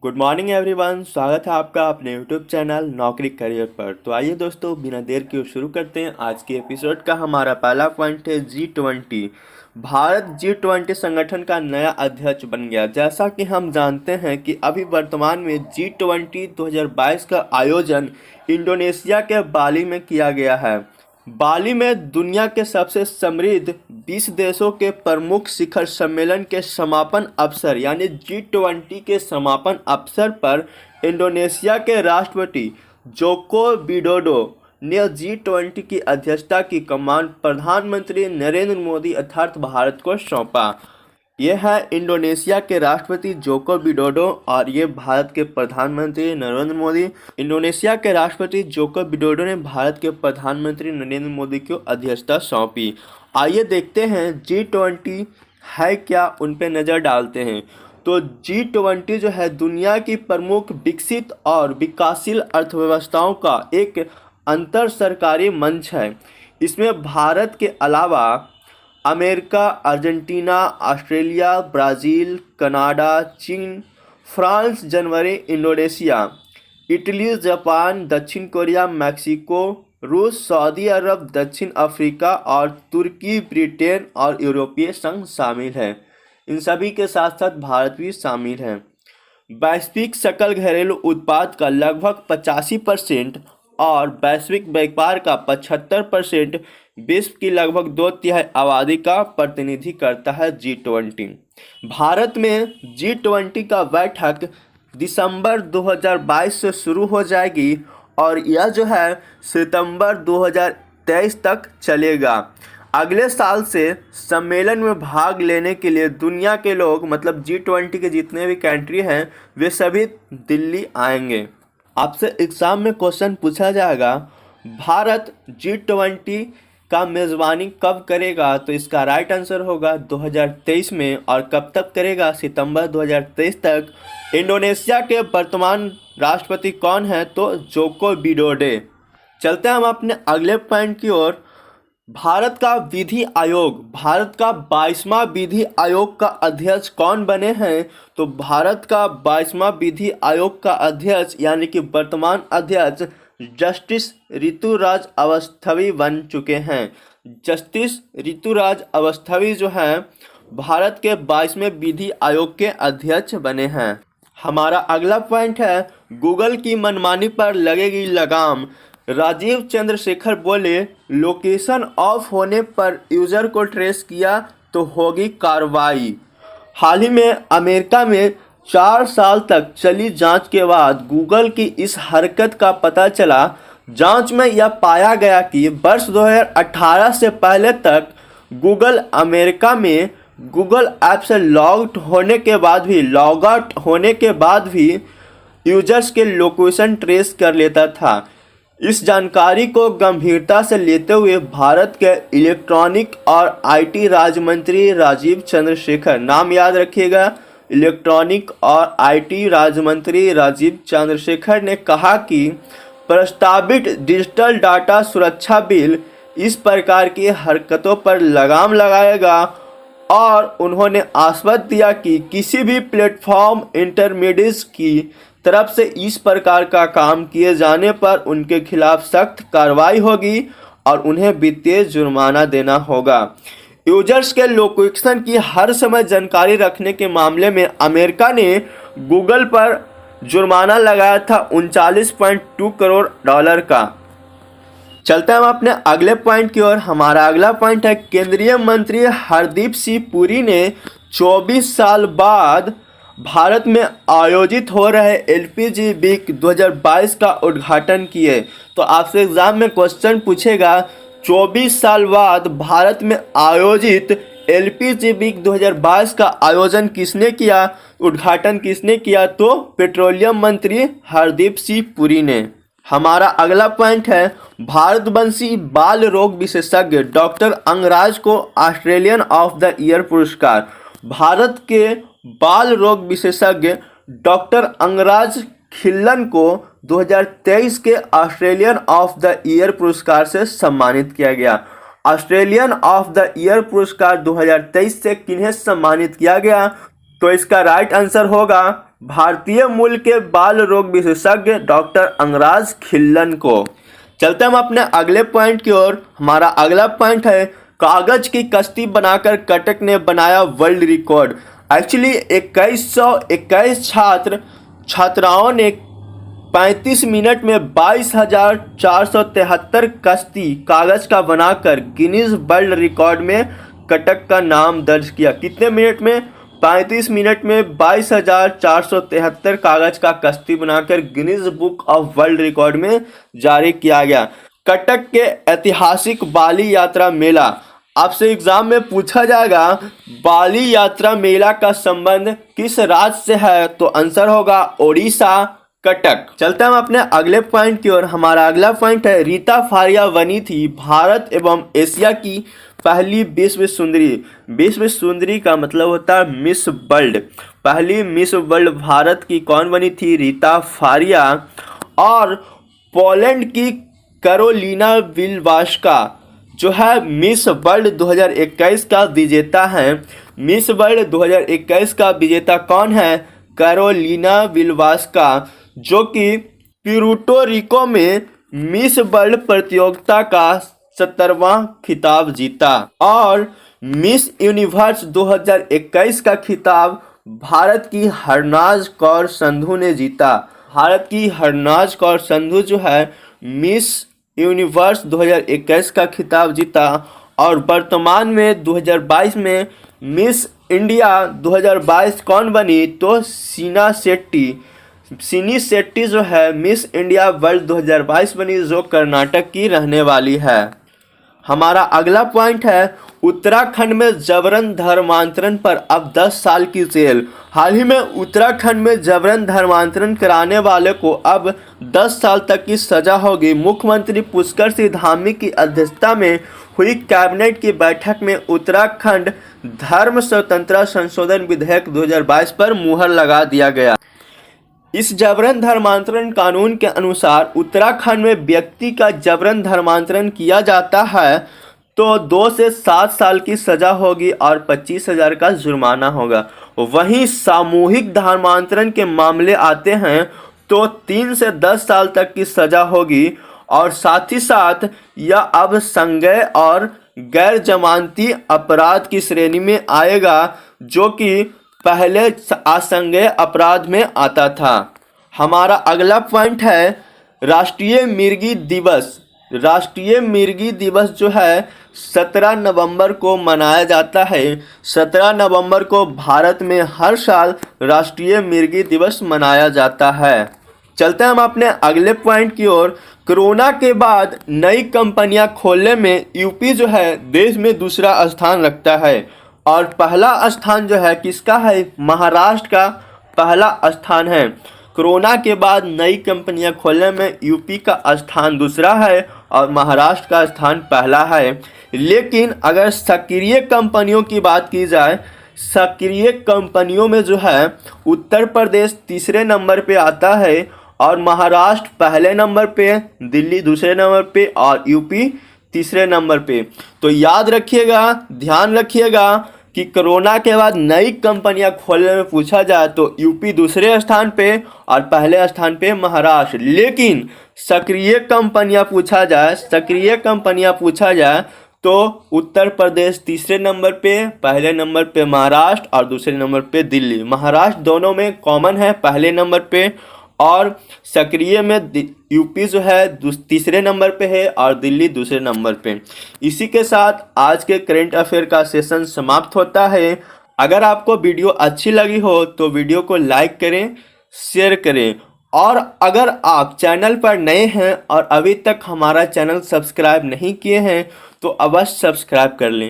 Good morning everyone. स्वागत है आपका अपने यूट्यूब चैनल नौकरी करियर पर। तो आइए दोस्तों, बिना देर के शुरू करते हैं आज के एपिसोड का। हमारा पहला पॉइंट है G20। भारत G20 संगठन का नया अध्यक्ष बन गया। जैसा कि हम जानते हैं कि अभी वर्तमान में G20 2022 का आयोजन इंडोनेशिया के बाली में किया गया है। बाली में दुनिया के सबसे समृद्ध 20 देशों के प्रमुख शिखर सम्मेलन के समापन अवसर यानी G20 के समापन अवसर पर इंडोनेशिया के राष्ट्रपति जोको विडोडो ने G20 की अध्यक्षता की कमान प्रधानमंत्री नरेंद्र मोदी अर्थात भारत को सौंपा। यह है इंडोनेशिया के राष्ट्रपति जोको विडोडो और ये भारत के प्रधानमंत्री नरेंद्र मोदी। इंडोनेशिया के राष्ट्रपति जोको विडोडो ने भारत के प्रधानमंत्री नरेंद्र मोदी को अध्यक्षता सौंपी। आइए देखते हैं G20 है क्या, उन पे नज़र डालते हैं। तो G20 जो है दुनिया की प्रमुख विकसित और विकासशील अर्थव्यवस्थाओं का एक अंतर सरकारी मंच है। इसमें भारत के अलावा America, Argentina, Australia, Brazil, Canada, चीन, फ्रांस, जनवरी, इंडोनेशिया, इटली, जापान, दक्षिण कोरिया, मैक्सिको, रूस, सऊदी अरब, दक्षिण अफ्रीका और तुर्की, ब्रिटेन और यूरोपीय संघ शामिल है। इन सभी के साथ साथ भारत भी शामिल है। वैश्विक सकल घरेलू उत्पाद का लगभग 85% और वैश्विक व्यापार का 75% विश्व की लगभग 2/3 आबादी का प्रतिनिधि करता है G20। भारत में G20 का बैठक दिसंबर 2022 से शुरू हो जाएगी और यह जो है सितंबर 2023 तक चलेगा। अगले साल से सम्मेलन में भाग लेने के लिए दुनिया के लोग मतलब G20 के जितने भी कंट्री हैं वे सभी दिल्ली आएंगे। आपसे एग्ज़ाम में क्वेश्चन पूछा जाएगा, भारत G20 का मेज़बानी कब करेगा? तो इसका राइट आंसर होगा 2023 में। और कब तक करेगा? सितंबर 2023 तक। इंडोनेशिया के वर्तमान राष्ट्रपति कौन है? तो जोको विडोडो। चलते हैं हम अपने अगले पॉइंट की ओर। भारत का 22वां विधि आयोग का अध्यक्ष कौन बने हैं? तो भारत का 22वां विधि आयोग का अध्यक्ष यानी कि वर्तमान अध्यक्ष जस्टिस ऋतुराज अवस्थवी बन चुके हैं। जस्टिस ऋतुराज अवस्थवी जो हैं भारत के 22वें विधि आयोग के अध्यक्ष बने हैं। हमारा अगला पॉइंट है गूगल की मनमानी पर लगेगी लगाम। राजीव चंद्रशेखर बोले, लोकेशन ऑफ होने पर यूज़र को ट्रेस किया तो होगी कार्रवाई। हाल ही में अमेरिका में 4 साल तक चली जांच के बाद गूगल की इस हरकत का पता चला। जांच में यह पाया गया कि वर्ष 2018 से पहले तक गूगल अमेरिका में गूगल ऐप से लॉग आउट होने के बाद भी यूजर्स के लोकेशन ट्रेस कर लेता था। इस जानकारी को गंभीरता से लेते हुए भारत के इलेक्ट्रॉनिक और आईटी राज्य मंत्री राजीव चंद्रशेखर, नाम याद रखिएगा, इलेक्ट्रॉनिक और आईटी राज्य मंत्री राजीव चंद्रशेखर ने कहा कि प्रस्तावित डिजिटल डाटा सुरक्षा बिल इस प्रकार की हरकतों पर लगाम लगाएगा और उन्होंने आश्वस्त दिया कि किसी भी प्लेटफॉर्म इंटरमीडिएट्स की तरफ से इस प्रकार का काम किए जाने पर उनके खिलाफ सख्त कार्रवाई होगी और उन्हें वित्तीय जुर्माना देना होगा। यूजर्स के लोकेशन की हर समय जानकारी रखने के मामले में अमेरिका ने गूगल पर जुर्माना लगाया था 39.2 करोड़ डॉलर का। चलते हैं हम अपने अगले पॉइंट की ओर। हमारा अगला पॉइंट है केंद्रीय मंत्री हरदीप सिंह पुरी ने 24 साल बाद भारत में आयोजित हो रहे एलपीजी वीक 2022 का उद्घाटन किए। तो आपसे एग्जाम में क्वेश्चन पूछेगा 24 साल बाद भारत में आयोजित एलपीजी वीक 2022 का आयोजन किसने किया, उद्घाटन किसने किया? तो पेट्रोलियम मंत्री हरदीप सिंह पुरी ने। हमारा अगला पॉइंट है भारतवंशी बाल रोग विशेषज्ञ डॉक्टर अंगराज को ऑस्ट्रेलियन ऑफ द ईयर पुरस्कार। भारत के बाल रोग विशेषज्ञ डॉक्टर अंगराज खिल्लन को 2023 के ऑस्ट्रेलियन ऑफ द ईयर पुरस्कार से सम्मानित किया गया। ऑस्ट्रेलियन ऑफ द ईयर पुरस्कार 2023 से किन्हें सम्मानित किया गया? तो इसका राइट आंसर होगा भारतीय मूल के बाल रोग विशेषज्ञ डॉक्टर अंगराज खिल्लन को। चलते हम अपने अगले पॉइंट की ओर। हमारा अगला पॉइंट है कागज की कश्ती बनाकर कटक ने बनाया वर्ल्ड रिकॉर्ड। एक्चुअली 2121 छात्राओं ने 35 मिनट में 22,473 कश्ती कागज का बनाकर गिनीज वर्ल्ड रिकॉर्ड में कटक का नाम दर्ज किया। कितने मिनट में? 35 मिनट में 22,473 कागज का कश्ती बनाकर Guinness book of world record में जारी किया गया। कटक के ऐतिहासिक बाली यात्रा मेला। आपसे एग्जाम में पूछा जाएगा बाली यात्रा मेला का संबंध किस राज्य से है, तो आंसर होगा ओडिशा, कटक। चलते हम अपने अगले पॉइंट की ओर। हमारा अगला पॉइंट है रीता फारिया बनी थी भारत एवं एशिया की पहली विश्व सुंदरी। विश्व सुंदरी का मतलब होता है मिस वर्ल्ड। पहली मिस वर्ल्ड भारत की कौन बनी थी? रीता फारिया। और पोलैंड की कैरोलिना विल्वास्का जो है मिस वर्ल्ड 2021 का विजेता है। मिस वर्ल्ड 2021 का विजेता कौन है? कैरोलिना विल्वास्का, जो कि प्यूर्टो रिको में मिस वर्ल्ड प्रतियोगिता का 17वां खिताब जीता। और मिस यूनिवर्स 2021 का खिताब भारत की हरनाज कौर संधू ने जीता। भारत की हरनाज कौर संधू जो है मिस यूनिवर्स 2021 का खिताब जीता। और वर्तमान में 2022 में मिस इंडिया 2022 कौन बनी? तो सीना शेट्टी। सिनी शेट्टी जो है मिस इंडिया वर्ल्ड 2022 बनी, जो कर्नाटक की रहने वाली है। हमारा अगला पॉइंट है उत्तराखंड में जबरन धर्मांतरण पर अब 10 साल की जेल। हाल ही में उत्तराखंड में जबरन धर्मांतरण कराने वाले को अब 10 साल तक की सजा होगी। मुख्यमंत्री पुष्कर सिंह धामी की अध्यक्षता में हुई कैबिनेट की बैठक में उत्तराखंड धर्म स्वतंत्रता संशोधन विधेयक 2022 पर मुहर लगा दिया गया। इस जबरन धर्मांतरण कानून के अनुसार उत्तराखंड में व्यक्ति का जबरन धर्मांतरण किया जाता है तो 2 से 7 साल की सजा होगी और 25,000 का जुर्माना होगा। वहीं सामूहिक धर्मांतरण के मामले आते हैं तो 3 से 10 साल तक की सजा होगी। और साथ ही साथ यह अब संज्ञेय और गैर जमानती अपराध की श्रेणी में आएगा, जो कि पहले असंज्ञेय अपराध में आता था। हमारा अगला पॉइंट है राष्ट्रीय मिर्गी दिवस। राष्ट्रीय मिर्गी दिवस जो है 17 नवंबर को मनाया जाता है। 17 नवंबर को भारत में हर साल राष्ट्रीय मिर्गी दिवस मनाया जाता है। चलते हैं हम अपने अगले पॉइंट की ओर। कोरोना के बाद नई कंपनियां खोलने में यूपी जो है देश में दूसरा स्थान रखता है। और पहला स्थान जो है किसका है? महाराष्ट्र का पहला स्थान है। कोरोना के बाद नई कंपनियां खोलने में यूपी का स्थान दूसरा है और महाराष्ट्र का स्थान पहला है। लेकिन अगर सक्रिय कंपनियों की बात की जाए, सक्रिय कंपनियों में जो है उत्तर प्रदेश तीसरे नंबर पे आता है और महाराष्ट्र पहले नंबर पे, दिल्ली दूसरे नंबर पे और यूपी तीसरे नंबर पे। तो याद रखिएगा, ध्यान रखिएगा कि कोरोना के बाद नई कंपनियां खोलने में पूछा जाए तो यूपी दूसरे स्थान पे और पहले स्थान पे महाराष्ट्र। लेकिन सक्रिय कंपनियां पूछा जाए तो उत्तर प्रदेश तीसरे नंबर पे, पहले नंबर पे महाराष्ट्र और दूसरे नंबर पे दिल्ली। महाराष्ट्र दोनों में कॉमन है पहले नंबर पे और सक्रिय में यूपी जो है तीसरे नंबर पे है और दिल्ली दूसरे नंबर पे। इसी के साथ आज के करंट अफेयर का सेशन समाप्त होता है। अगर आपको वीडियो अच्छी लगी हो तो वीडियो को लाइक करें, शेयर करें और अगर आप चैनल पर नए हैं और अभी तक हमारा चैनल सब्सक्राइब नहीं किए हैं तो अवश्य सब्सक्राइब कर लें।